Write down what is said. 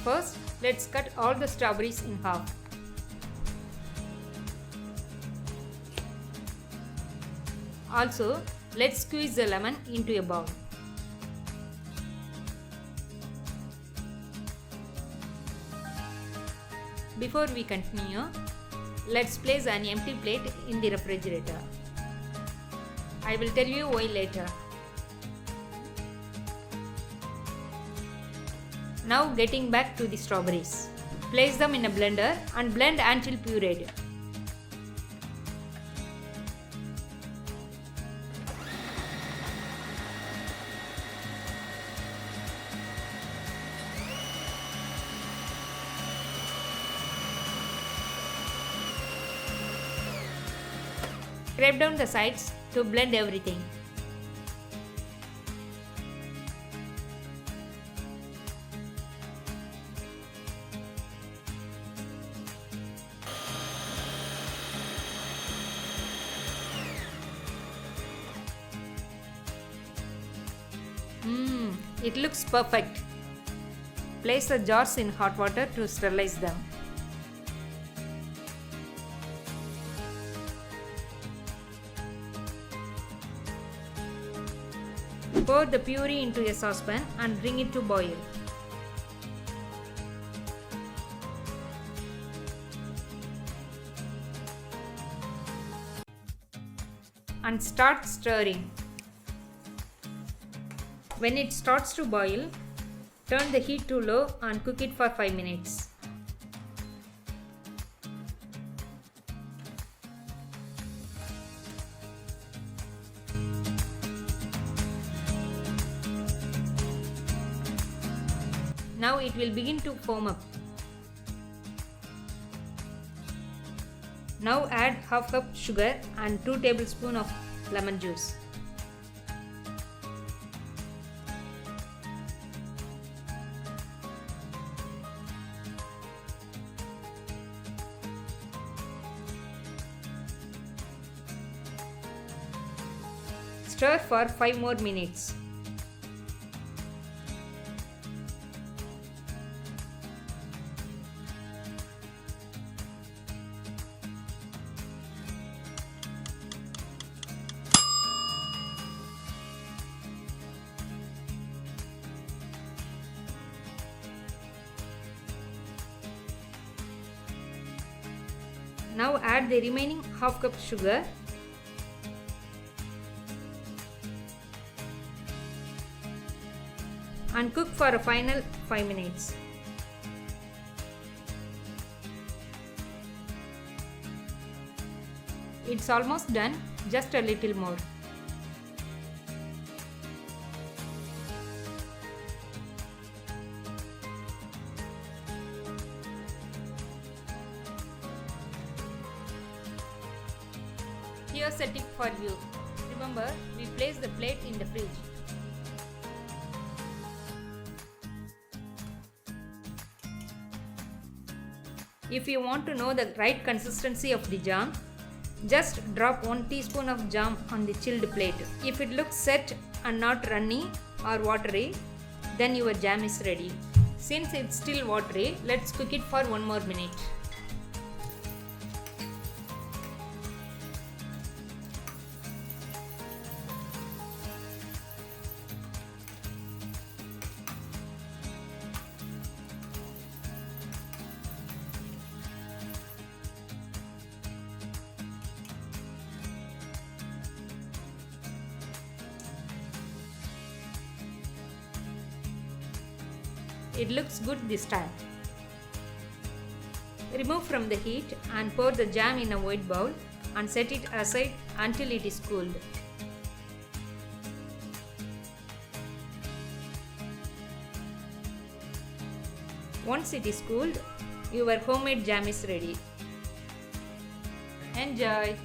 First, let's cut all the strawberries in half. Also, let's squeeze the lemon into a bowl. Before we continue, let's place an empty plate in the refrigerator. I will tell you why later. Now getting back to the strawberries. Place them in a blender and blend until pureed. Scrape down the sides to blend everything. It looks perfect. Place the jars in hot water to sterilize them. Pour the puree into a saucepan and bring it to boil. And start stirring. When it starts to boil, turn the heat to low and cook it for 5 minutes. Now it will begin to foam up. Now add half cup sugar and 2 tablespoons of lemon juice. Stir for 5 more minutes. Now add the remaining half cup sugar and cook for a final 5 minutes. It's almost done, just a little more. Here's a tip for you. Remember, we place the plate in the fridge. If you want to know the right consistency of the jam, just drop 1 teaspoon of jam on the chilled plate. If it looks set and not runny or watery, then your jam is ready. Since it's still watery, let's cook it for 1 more minute. It looks good this time. Remove from the heat and pour the jam in a wide bowl and set it aside until it is cooled. Once it is cooled, your homemade jam is ready. Enjoy!